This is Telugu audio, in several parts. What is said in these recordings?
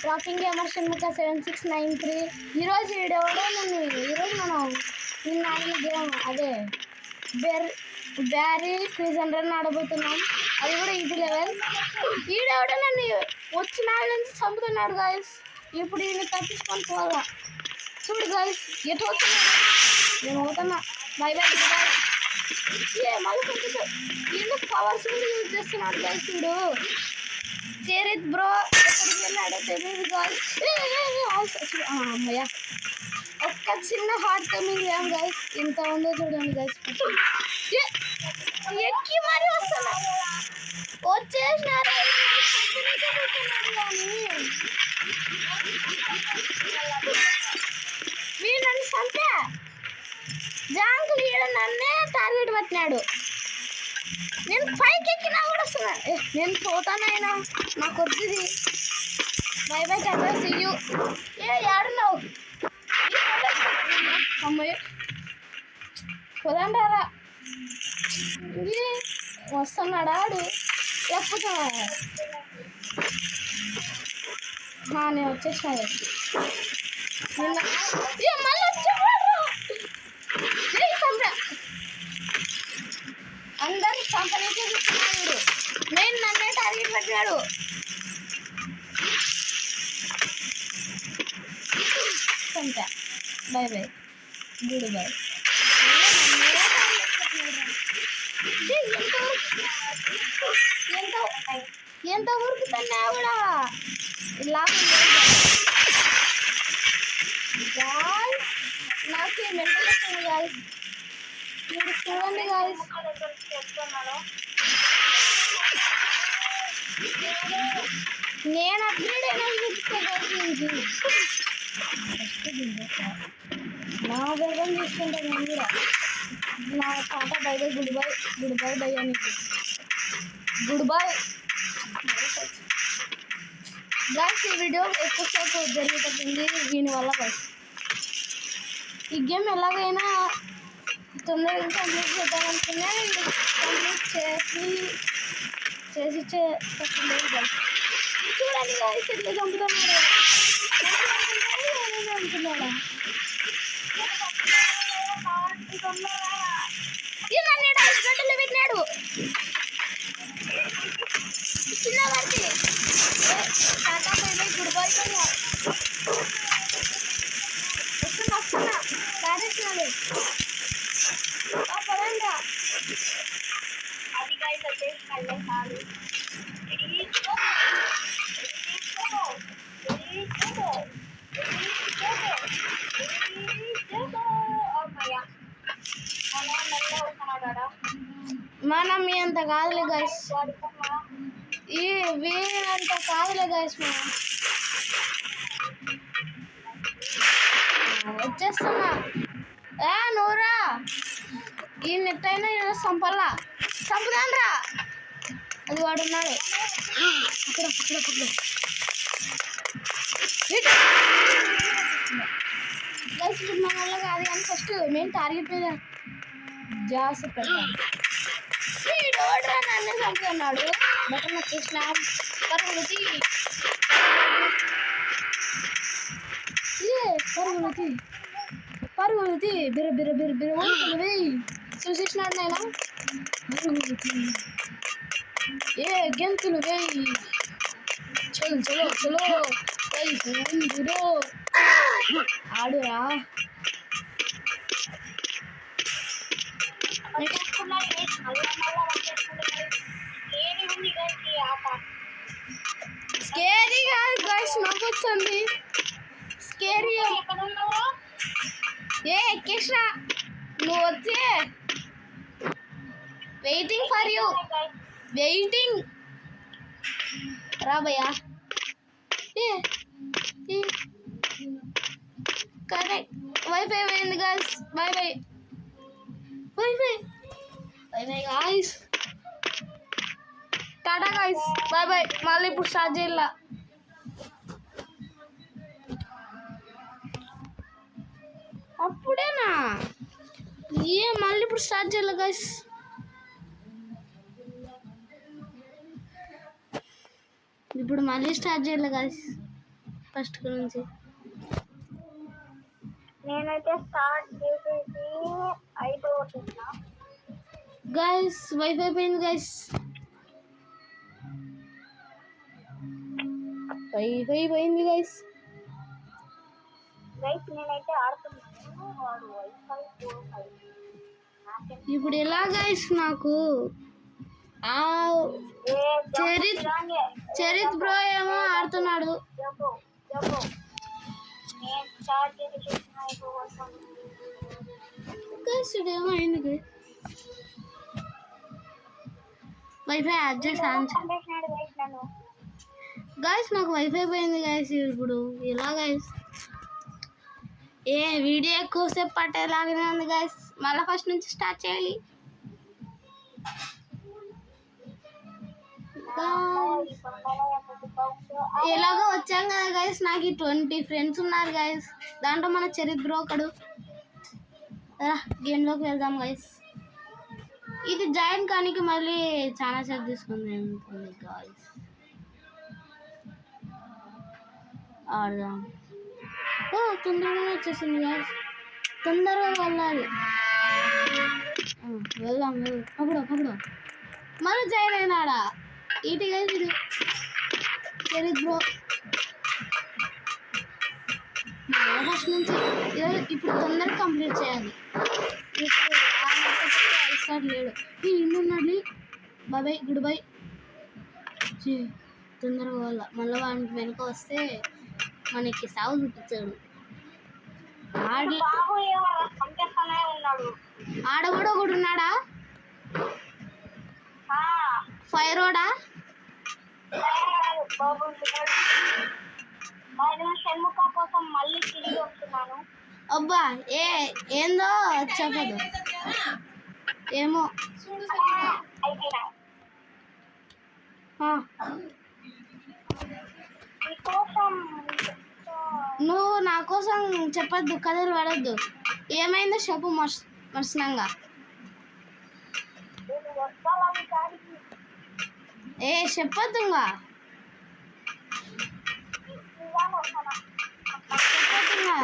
Rocking gamer Shanmukha 7693. ఈరోజు వీడెవడో ఈరోజు మనం నిన్న ఆడిన గేమ్ అదే బ్యారీ ప్రిజన్ రన్ ఆడబోతున్నాం. అది కూడా ఈజీ లెవెల్. వీడెవడో నన్ను వచ్చిన నుంచి చంపుతున్నాడు గాయస్. ఇప్పుడు ఈయన తప్పించుకొని పోవాలా. చూడు గాయస్ ఎటు వస్తున్నాడు. నేను పోతున్నా. Bye bye boy. మళ్ళీ కొంచెం ఎందుకు పవర్స్ కూడా యూజ్ చేస్తున్నాడు గాయస్. చూడు చేరిత్ బ్రో ఎక్కడికి వెళ్ళాడో తెలియదు గాయస్. అమ్మయ్య ఒక్క చిన్న హార్ట్ కమింగ్ ఏం గాయస్. ఎంత ఉందో చూడండి గాయస్. ఎక్కి మరి వస్తున్నా వచ్చేసినారు కానీ వీడు నన్ను చంపా. జాంకులు ఈడ నన్నే టార్గెట్ పట్టినాడు. నేను పైకి ఎక్కినా కూడా వస్తున్నా. నేను పోతానైనా నాకు వద్దుది. బై బై టాటా సీ యూ. ఏడున్నావు అమ్మాయి పోదాంటారా. వస్తున్నాడా ఆడు లేకపోతే నేను వచ్చేసిన. మళ్ళీ వచ్చేవాడు అందరు సంపనీకే చూస్తున్నాడు. నేను నన్నే టార్గెట్ పెట్టాడు. సంపా బై బై గుడ్ బై. ఎంత ఊరికి తన్నా కూడా గాయస్. నాకు మెంటల్ వస్తుంది గాయస్. మీరు చూడండి గాయస్. నేను అప్గ్రేడ్ అయినా చూపిస్తాను. నా బెల్లం తీసుకుంటాను నేను కూడా. నా తాత by by good bye good bye by అని గుడ్ బై గాయస్. ఈ వీడియో ఎక్కువసేపు జరుగుతుంది దీనివల్ల గాయస్. ఈ గేమ్ ఎలాగైనా తొందరగా కంప్లీట్ చేద్దామనుకున్నా కంప్లీట్ చేసి తప్పలేదు గాయస్. చూడండి గాయస్ ఎట్లా చంపుతున్నాడు. అంటున్నాడా నన్ను గడ్డలు పెట్టినాడు. చిన్న వారికి tata bye by good bye వస్తున్నా వస్తున్నా కారేసినాడు. పరంగా అది గాయస్ వచ్చేసి కళ్ళే కాదు. మనం మీ అంత కాదులే గాయస్. ఈ వీరంత కాదులే గాయస్. మనం వచ్చేస్తున్నా. నూరా ఈ నెట్ అయినా చంపల్లా చంపుదాన్రా. అది వాడున్నాడు అక్కడ గైస్. ఇప్పుడు మన వల్ల కాదు కానీ ఫస్ట్ మేము టార్గెట్ మీద జాస్ పెట్టాను. వీడోడ్రా నన్నే చంపుతున్నాడు. బటన్ వచ్చేసిన పరుగులతి బిర బిర బిర బిర ఉంటుంది. చూసేసినాడు నేను పరుగులతి గెంతులు వేయి. చలో చలో చలో వేయి ఆడురా. స్కేరీ కాదు గాయస్. నవ్వు వచ్చింది. స్కేరీ ఎక్కేసినా. నువ్వు వచ్చి వెయిటింగ్ ఫర్ యూ. వెయిటింగ్ రా భయ్యా. కరెక్ట్ వైఫై పోయింది guys. By by wifi by by guys. Tata guys by by. మళ్ళీ ఇప్పుడు స్టార్ట్ చేయాల. అప్పుడేనా మళ్ళీ ఇప్పుడు స్టార్ట్ చేయాలి గాయస్. ఇప్పుడు మళ్ళీ స్టార్ట్ చేయాలి గాయస్. ఫస్ట్ నుంచి నేనైతే స్టార్ట్ చేసేసి 5 వచ్చేసిన. గైస్ వైఫై పోయింది గైస్. వైఫై పోయింది గైస్. గైస్ నేనైతే ఆడుతున్నాను. వాడు వైఫై 4 ఇప్పుడు ఎలా గైస్ నాకు చరిత్ బ్రో ఏమో ఆడుతున్నాడు. ఏమో అయింది వైఫై అడ్జస్ట్ గైస్. నాకు వైఫై పోయింది గైస్. ఇప్పుడు ఎలా గైస్? వీడియో ఎక్కువసేపు పట్టేలాగానే ఉంది గైస్. మళ్ళీ ఫస్ట్ నుంచి స్టార్ట్ చేయాలి. ఎలాగో వచ్చాం కదా గైస్. నాకు 20 ఫ్రెండ్స్ ఉన్నారు గైస్. దాంట్లో మన చరిత్ బ్రో ఒకడు. గేమ్లోకి వెళ్దాం గైస్. ఇది జాయిన్ కానీ మళ్ళీ చాలా సేపు తీసుకుంది గైస్. ఆడదాం. తొందరగానే వచ్చేసింది గైస్. తొందరగా వెళ్ళాలి. వెళ్దాం. అప్పుడు మళ్ళీ జాయిన్ అయినాడా ఇటు గైస్. ఇది చరిత్ బ్రో ఫస్ట్ నుంచి ఇప్పుడు తొందరగా కంప్లీట్ చేయాలి. ఇప్పుడు లేడు ఇన్నున్నాడు. బాబాయ్ గుడ్ బై. తొందరగా వాళ్ళ మళ్ళీ వాడికి వెనుక వస్తే మనకి సాగు చూపించాడు. ఆడ కూడా ఒకడు ఉన్నాడా? ఫైర్ రోడా? కోసం మళ్ళీ తిరిగి వస్తున్నాను. అబ్బా ఏందో చెప్పదు. ఏమో నువ్వు నా కోసం చెప్పొద్దు, కథలు పడద్దు. ఏమైందో చెప్పు మర్సనంగా. చెప్పొద్దు ఇంకా. చెప్పొద్దుగా.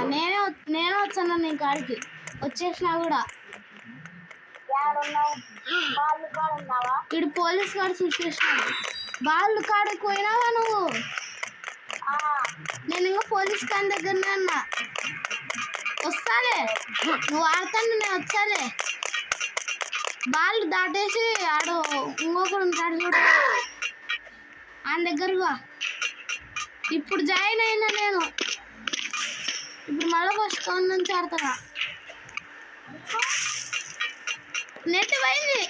నేనే వచ్చాను నీ కాడికి. వచ్చేసినా కూడా ఇడు పోలీస్ కాడ చూసేసినాడు. వాళ్ళు కాడికి పోయినావా నువ్వు? నేను ఇంకా పోలీస్ కాని దగ్గరనే అన్నా. వస్తాలే, నువ్వు ఆడతాను, నేను వచ్చాలే. వాళ్ళు దాటేసి ఆడు ఇంకొకడు ఉంటాడు చూడు, ఆయన దగ్గరగా. ఇప్పుడు జాయిన్ అయినా నేను. ఇప్పుడు మళ్ళీ ఫస్ట్ కౌంట్ నుంచి ఆడతారా? నెట్ పోయింది.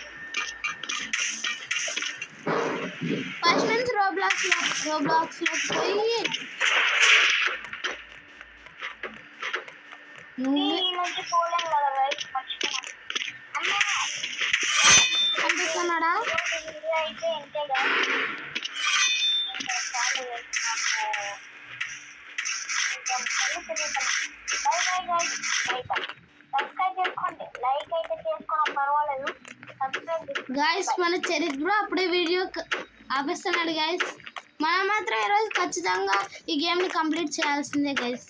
ఫస్ట్ నుంచి రోబ్లాక్స్ లో పోయి కనిపిస్తున్నాడా? గైస్ మన చరిత్ బ్రో అప్పుడే వీడియో ఆపేస్తున్నాడు గైస్. మనం మాత్రం ఈరోజు ఖచ్చితంగా ఈ గేమ్ని కంప్లీట్ చేయాల్సిందే గైస్.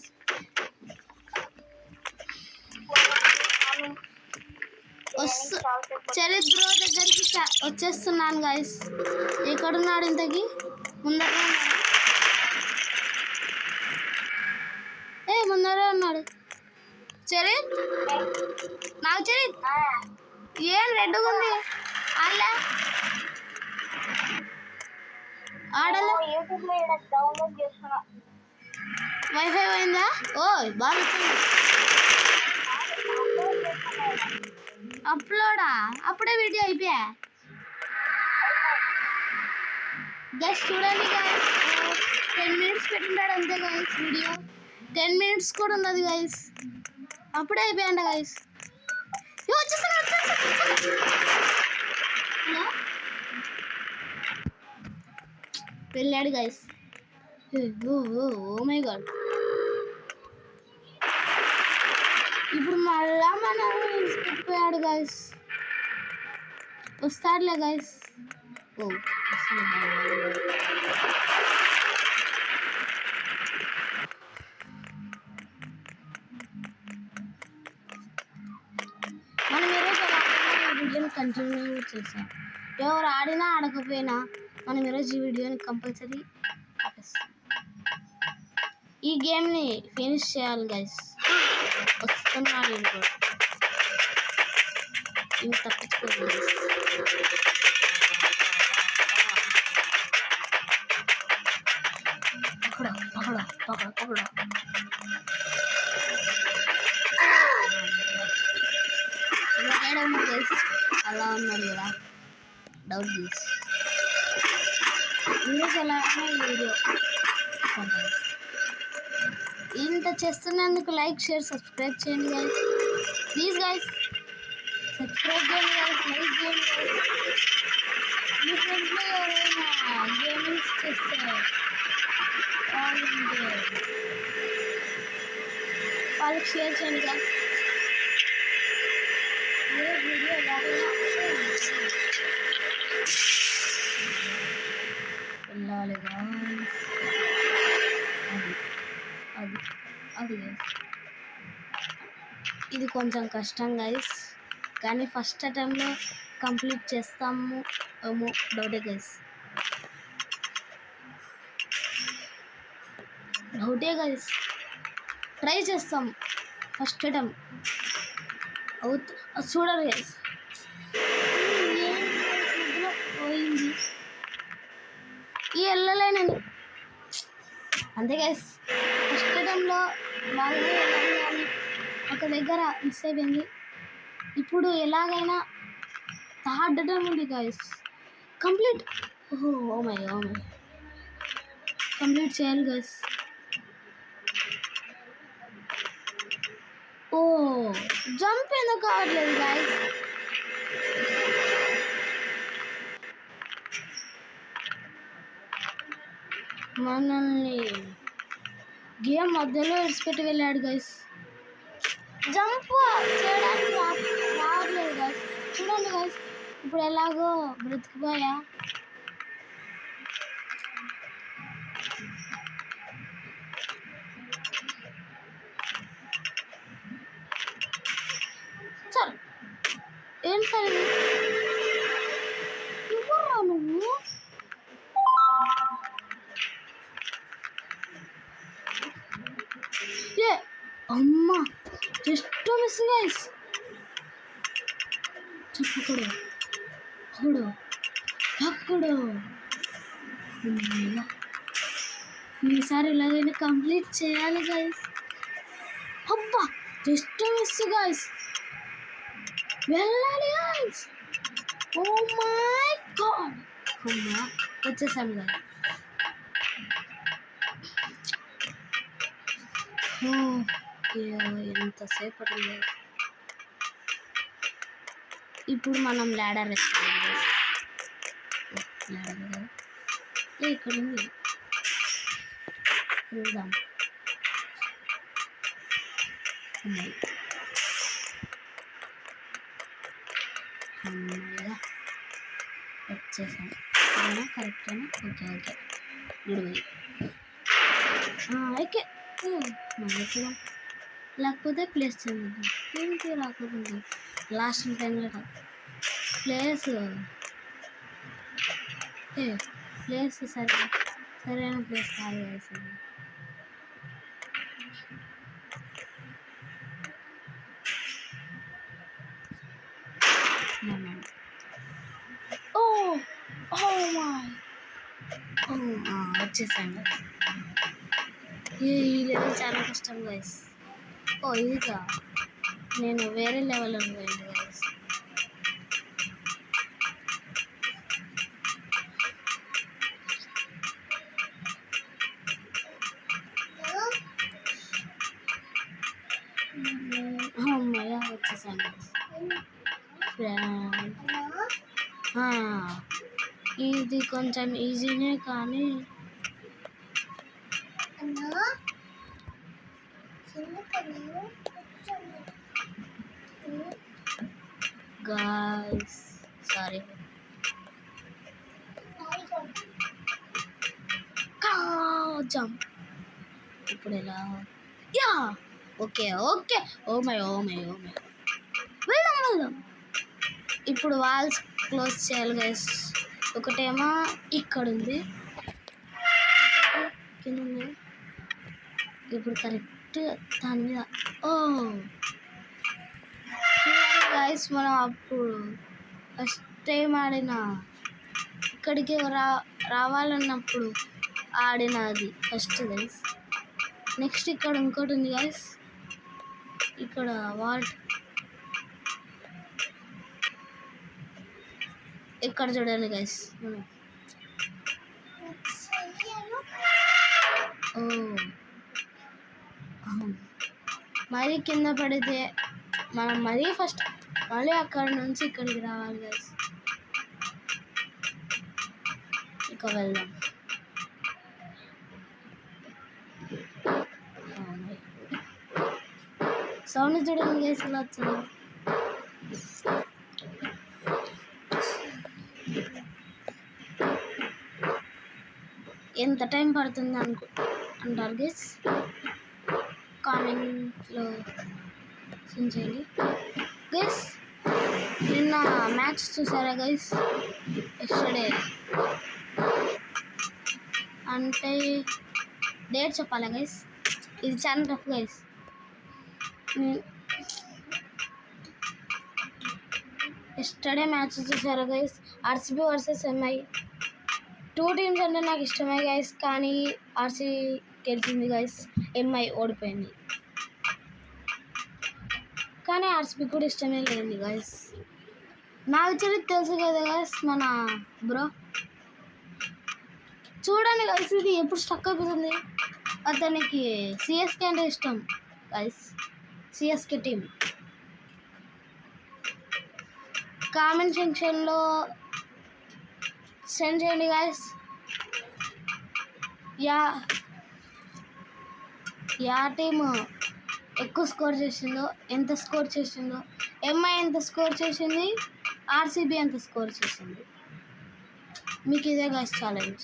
చరిత్ బ్రో దగ్గరికి వచ్చేస్తున్నాను గైస్. ఎక్కడున్నాడు ఇంతకి? ముందరే ముందరే ఉన్నాడు చరిత్. నాకు చరిత్ ఏం రెడ్గా ఉంది. ఆడలే వైఫై పోయిందా? బాగా అప్లోడా? అప్పుడే వీడియో అయిపోయా గైస్. చూడండి గైస్, 10 minutes పెట్టింటాడు అంతే గైస్. వీడియో 10 minutes కూడా ఉన్నది గైస్. అప్పుడే అయిపోయాయంట గైస్. వెళ్ళాడు గైస్. Oh my god. ఇప్పుడు మళ్ళా మనం పెట్టిపోయాడు గైస్. వస్తాడులే గైస్. కంటిన్యూ చేసాం. ఎవరు ఆడినా ఆడకపోయినా మనం ఈరోజు ఈ వీడియోని కంపల్సరీ ఆపేస్తాం. ఈ గేమ్ని ఫినిష్ చేయాలి గైస్. వస్తున్నాడు ఇవి తప్పించుకోవాలి. పకడ గైస్ అలా ఉన్నాడు కదా డౌట్ గైస్. ఈరోజు ఎలా ఈ వీడియో ఇంత చేస్తున్నందుకు లైక్ షేర్ సబ్స్క్రైబ్ చేయండి గైస్. ప్లీజ్ గైస్ సబ్స్క్రైబ్ చేయండి గైస్, లైక్ చేయండి గైస్. మీ ఫ్రెండ్స్లో ఎవరైనా గేమింగ్స్ చేస్తే వాళ్ళకి షేర్ చేయండి గైస్. వీడియో వెళ్ళాలి గైస్. అది గైస్ ఇది కొంచెం కష్టం గైస్, కానీ ఫస్ట్ అటెంప్ట్లో కంప్లీట్ చేస్తాము ఏమో డౌటే గైస్. ట్రై చేస్తాం ఫస్ట్ అటెంప్ట్ చూడరు గైస్. పోయింది ఈ వెళ్ళలేనని అంతే గైస్. ఫస్ట్ అటెంప్ట్లో బాగా కానీ ఒక దగ్గర మిస్ అయిపోయింది. ఇప్పుడు ఎలాగైనా థర్డ్ అటెంప్ట్ ఉంది గైస్. కంప్లీట్ కంప్లీట్ చేయాలి గైస్. జంప్ ఎందుకు కావట్లేదు గైస్? మనల్ని గేమ్ మధ్యలో విడిచిపెట్టి వెళ్ళాడు గైస్. జంప్ చేయడానికి రావట్లేదు గైస్. చూడండి గైస్ ఇప్పుడు ఎలాగో బ్రతికిపోయా. సార్ ఏం సార్ ఇవ్వరా నువ్వు? అమ్మా జస్ట్ మిస్ గైస్. చెప్పకూడదు ఈసారి ఇలాగైనా కంప్లీట్ చేయాలి గైస్. అబ్బా జస్ట్ మిస్ గైస్. వెళ్ళాలి గైస్. ఓ మై గాడ్ అమ్మా వచ్చేసాను గైస్. ఎంతసేపు పడుతుంది. ఇప్పుడు మనం ల్యాడర్ ఎక్కాలి. ఇక్కడ ఉంది వెళ్దాం. వచ్చేసాం కరెక్టేనా? ఓకే గుడ్ ఓకే మళ్ళీ కూడా లేకపోతే ప్లేస్ చేద్దాం. ఏంటి రాకపోతే లాస్ట్ టైంలో ప్లేస్ సరైన ప్లేస్ కాదు వేసింది. వచ్చేసాను. ఈ లెవెల్ చాలా కష్టం గైస్. ఇదిగా నేను వేరే లెవెల్లో పోయింది గైస్. అమ్మయ్య వచ్చేసాను. ఇది కొంచెం ఈజీనే కానీ guys sorry jump ఇప్పుడు ఎలా ఓకే ఓ మై వెళ్దాం ఇప్పుడు వాల్స్ క్లోజ్ చేయాలి గైస్. ఒకటేమో ఇక్కడ ఉంది, కింద ఉంది. ఇప్పుడు కరెక్ట్ దాని మీద. ఓ గైస్, మనం అప్పుడు ఫస్ట్ టైం ఆడిన ఇక్కడికి రావాలన్నప్పుడు ఆడినది ఫస్ట్ గైస్. నెక్స్ట్ ఇక్కడ ఇంకోటి ఉంది గైస్. ఇక్కడ వాట్ ఇక్కడ చూడండి గైస్. ఓ మరీ కింద పడితే మనం మరీ ఫస్ట్ మళ్ళీ అక్కడ నుంచి ఇక్కడికి రావాలి గైస్. ఇక వెళ్దాం. సౌండ్ చూడండి గైస్ ఎలా వచ్చిందో. ఎంత టైం పడుతుంది అంటారు గైస్, కామెంట్లో చేయండి గైస్. నిన్న మ్యాచ్ చూసారా గైస్? ఎస్టర్డే అంటే డేట్ చెప్పాలా గైస్? ఇది చాలా టఫ్ గైస్. ఎస్టర్డే మ్యాచ్ చూసారా guys? RCB versus MI. 2 teams అంటే నాకు ఇష్టమే గైస్, కానీ ఆర్సీబీ గెలిచింది గైస్, ఎంఐ ఓడిపోయింది. కానీ ఆర్సీబీ కూడా ఇష్టమే లేదండి గైస్. నాకు చరిత్ర తెలుసు కదా గైస్, మన బ్రో. చూడండి గైస్, ఇది ఎప్పుడు స్టక్ అయిపోతుంది. అతనికి సిఎస్కే అంటే ఇష్టం గైస్, సిఎస్కే టీం. కామెంట్ సెక్షన్లో సెండ్ చేయండి గైస్. యా టీమ్ ఎక్కువ స్కోర్ చేసిందో, ఎంత స్కోర్ చేసిందో, ఎంఐ ఎంత స్కోర్ చేసింది, ఆర్సీబీ ఎంత స్కోర్ చేసింది. మీకు ఇదే గైస్ ఛాలెంజ్.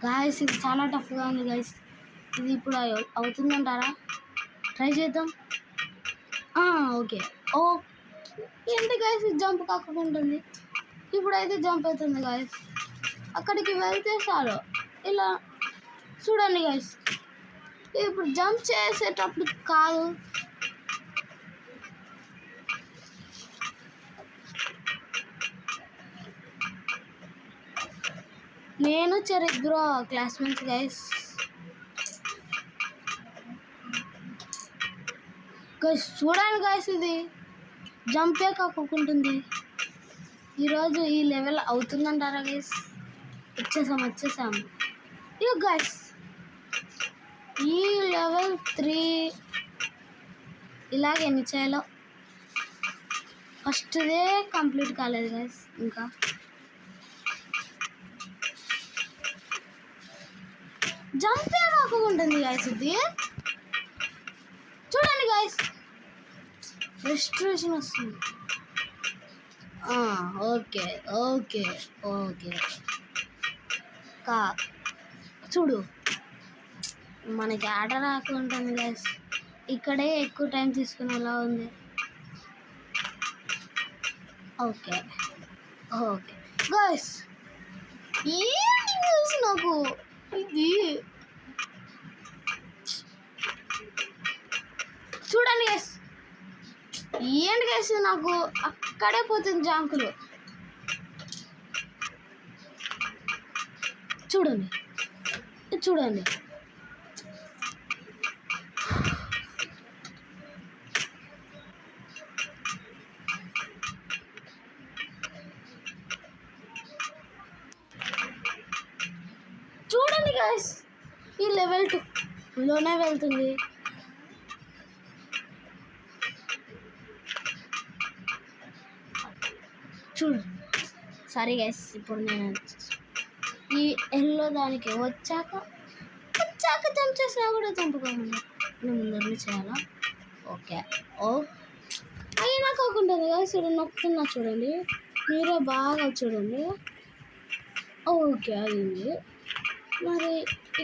గాయస్ ఇది చాలా టఫ్గా ఉంది గైస్. ఇది ఇప్పుడు అవుతుందంటారా? ట్రై చేద్దాం. ఓకే. ఓ ఏంటి గైస్, జంప్ కాకుండా ఇప్పుడైతే జంప్ అవుతుంది గైస్. అక్కడికి వెళ్తే చాలు. ఇలా చూడండి గైస్, ఇప్పుడు జంప్ చేసేటప్పుడు కాదు, నేను చరిత్ర క్లాస్మేట్స్ గైస్. గైస్ చూడండి గైస్, ఇది జంపే కాకుంటుంది. ఈరోజు ఈ లెవెల్ అవుతుందంటారా గైస్? వచ్చేసాం. ఇక గైస్ ఈ లెవెల్ 3 ఇలాగ ఎన్ని చేయాలో ఫస్ట్దే కంప్లీట్ కాలేదు గైస్. ఇంకా జంపే కాకుంటుంది గైస్. ఇది చూడండి గైస్, ఫ్రస్ట్రేషన్ వస్తుంది. ఓకే చూడు, మనకి ఆట రాకుంటుంది గైస్. ఇక్కడే ఎక్కువ టైం తీసుకునేలా ఉంది. ఓకే గైస్, ఏంటి గైస్ నాకు ఇది చూడండి గైస్, ఏంటి గైస్ నాకు అక్కడే పోతుంది జాంకులు. చూడండి గైస్, ఈ లెవెల్ 2లోనే వెళ్తుంది. చూడు సారీ గైస్, ఇప్పుడు నేను ఈ ఎల్లో దానికి వచ్చాక జంప్ చేసినా కూడా చంపుకోకుండా ముందరని చేయాలా? ఓకే. అయినా కాకుండా గైస్ నొక్కుతున్నా చూడండి, మీరే బాగా చూడండి. ఓకే అయింది. మరి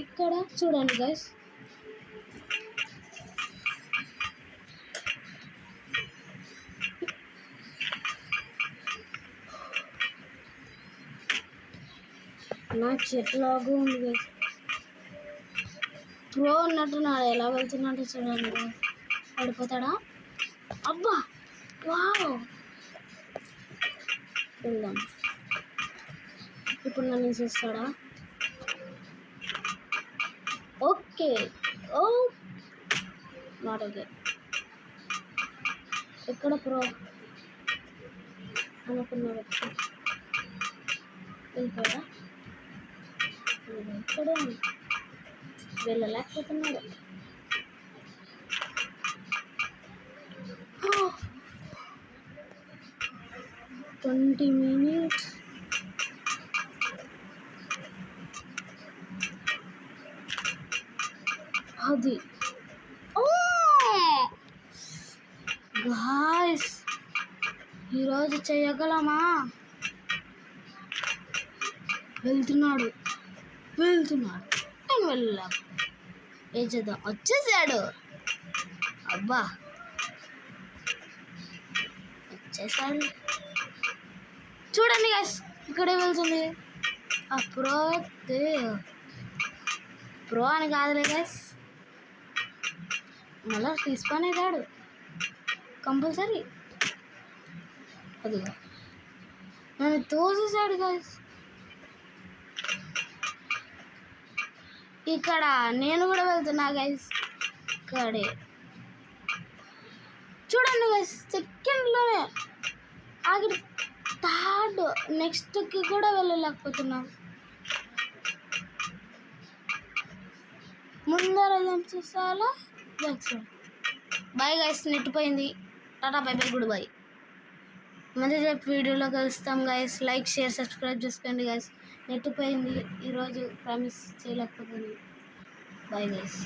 ఇక్కడ చూడండి గైస్, నాకు ఎట్లాగో ఉంది గైస్. ప్రో ఉన్నట్టున్నాడు, ఎలా వెళ్తున్నట్టు చూడండి guys. పడిపోతాడా? అబ్బా వావ్, వెళ్దాం. ఇప్పుడు నన్ను చూస్తాడా? ఓకే. Oh not okay. ఎక్కడ ప్రో అనుకున్న వ్యక్తి వెళ్ళిపోయా? ఇక్కడ వెళ్ళలేకపోతున్నాడు. 20 minutes. అది గాయ్స్, ఈరోజు చేయగలమా? వెళ్తున్నాడు నేను వెళ్ళా. ఏం చేద్దాం, వచ్చేసాడు. అబ్బా వచ్చేసాడు. చూడండి గాయ్స్, ఇక్కడే వెళ్తుంది. ఆ ప్రో అని కాదులే గాయ్స్, మళ్ళా తీసుకొని రాడు కంపల్సరీ. అదిగా నన్ను తోసేసాడు గాయ్స్. ఇక్కడ నేను కూడా వెళ్తున్నా గైస్. ఇక్కడే చూడండి గైస్, సెకండ్లోనే ఆగి థర్డ్ నెక్స్ట్కి కూడా వెళ్ళలేకపోతున్నాం. ముందర ఏం చూసాలా? బాయ్ గైస్, నెట్ పోయింది. Tata bye by, good bye. మళ్ళీ రేపు వీడియోలో కలుస్తాం గైస్. లైక్, షేర్, సబ్స్క్రైబ్ చేసుకోండి గైస్. నెట్ పోయింది ఈరోజు, ప్రామిస్ చేయలేకపోతుంది. Bye guys.